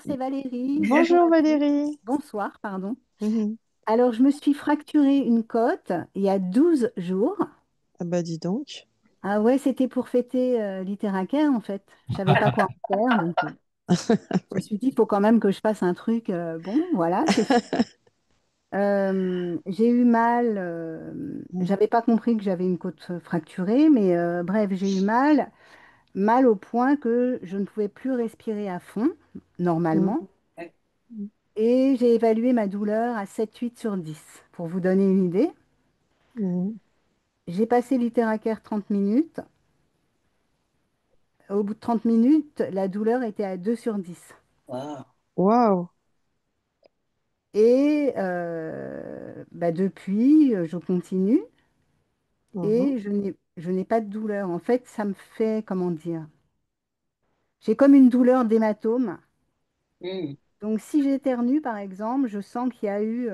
c'est Valérie. Bonjour Bonjour à tous. Valérie. Bonsoir, pardon. Mhm. Alors, je me suis fracturé une côte il y a 12 jours. Ah bah dis donc. Ah ouais, c'était pour fêter l'Iteraker, en fait. Je savais pas quoi en faire, donc je me Oui. suis dit, il faut quand même que je fasse un truc. Bon, voilà, c'est fait. J'ai eu mal. Mhm. J'avais pas compris que j'avais une côte fracturée, mais bref, j'ai eu mal. Mal au point que je ne pouvais plus respirer à fond, Mhm. normalement. Et j'ai évalué ma douleur à 7-8/10. Pour vous donner une idée, Mhm. j'ai passé l'Iteraker 30 minutes. Au bout de 30 minutes, la douleur était à 2/10. Waouh. Et bah, depuis, je continue Mhm. et je n'ai pas de douleur. En fait, ça me fait, comment dire, j'ai comme une douleur d'hématome. Donc, si j'éternue, par exemple, je sens qu'il y a eu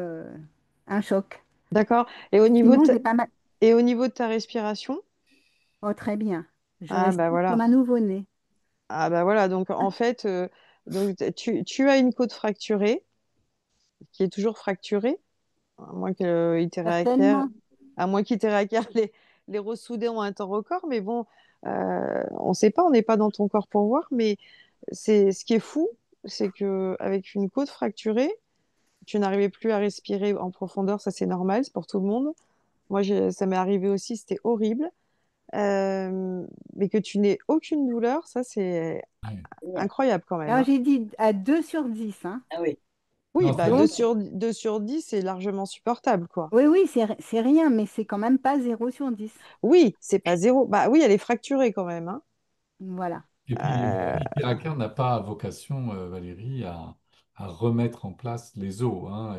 un choc. D'accord. Et au niveau de Sinon, ta... j'ai pas mal. Et au niveau de ta respiration? Oh, très bien. Je Ah bah respire comme voilà. un nouveau-né. Ah bah voilà. Donc en fait, tu as une côte fracturée qui est toujours fracturée, à moins que il t'ait réacquère- Certainement. à moins qu'il t'ait réacquère les ressouder en un temps record. Mais bon, on ne sait pas, on n'est pas dans ton corps pour voir. Mais c'est ce qui est fou, c'est que avec une côte fracturée, tu n'arrivais plus à respirer en profondeur, ça c'est normal, c'est pour tout le monde. Moi, ça m'est arrivé aussi, c'était horrible. Mais que tu n'aies aucune douleur, ça c'est Ouais. incroyable quand même, Alors, hein. j'ai dit à 2/10, hein. Oui, Non, bah c'est 2 sur 10, c'est largement supportable, quoi. Oui, oui, c'est rien, mais c'est quand même pas 0/10. Oui, c'est pas zéro. Bah oui, elle est fracturée quand même, hein. Voilà. Et puis, Euh, l'Iteraker n'a pas vocation, Valérie, à remettre en place les os. Hein.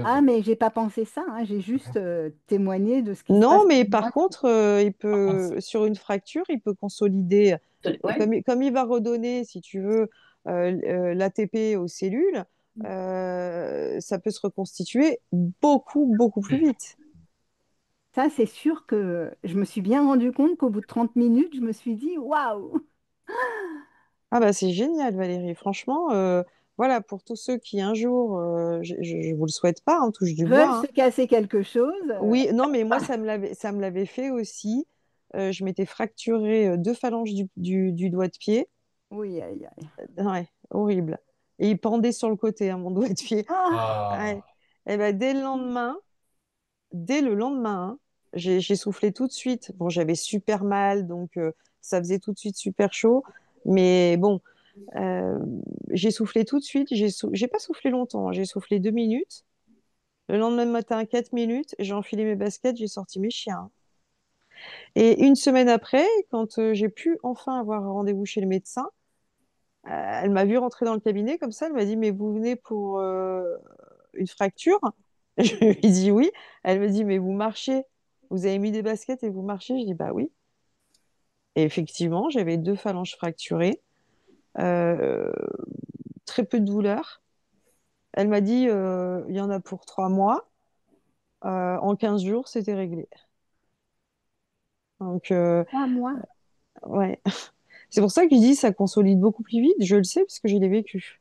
Ah, mais j'ai pas pensé ça, hein. J'ai juste témoigné de ce qui se Non, passe mais pour par moi. contre, sur une fracture, il peut consolider. Et comme il va redonner, si tu veux, l'ATP aux cellules, ça peut se reconstituer beaucoup, beaucoup plus Oui. vite. Ça, c'est sûr que je me suis bien rendu compte qu'au bout de 30 minutes, je me suis dit, waouh! Ah bah c'est génial, Valérie. Franchement, voilà, pour tous ceux qui un jour, je vous le souhaite pas, hein, touche du bois, Veulent hein. se casser quelque chose. Oui, non, mais moi, ça me l'avait fait aussi. Je m'étais fracturé 2 phalanges du doigt de pied. Oui, aïe, aïe. Ouais, horrible. Et il pendait sur le côté, hein, mon doigt de pied. Ah, Ouais. Ah, Et ben, dès le lendemain, hein, j'ai soufflé tout de suite. Bon, j'avais super mal, donc ça faisait tout de suite super chaud. Mais bon, euh, j'ai soufflé tout de suite. J'ai pas soufflé longtemps, hein. J'ai soufflé 2 minutes. Le lendemain matin, 4 minutes. J'ai enfilé mes baskets, j'ai sorti mes chiens. Et une semaine après, quand j'ai pu enfin avoir un rendez-vous chez le médecin, elle m'a vu rentrer dans le cabinet comme ça. Elle m'a dit, mais vous venez pour une fracture? Je lui ai dit oui. Elle me dit, mais vous marchez, vous avez mis des baskets et vous marchez? Je dis, bah oui. Et effectivement, j'avais 2 phalanges fracturées, euh, très peu de douleur. Elle m'a dit, il y en a pour 3 mois. En 15 jours, c'était réglé. Donc, 3 mois. ouais. C'est pour ça que je dis, ça consolide beaucoup plus vite. Je le sais parce que je l'ai vécu.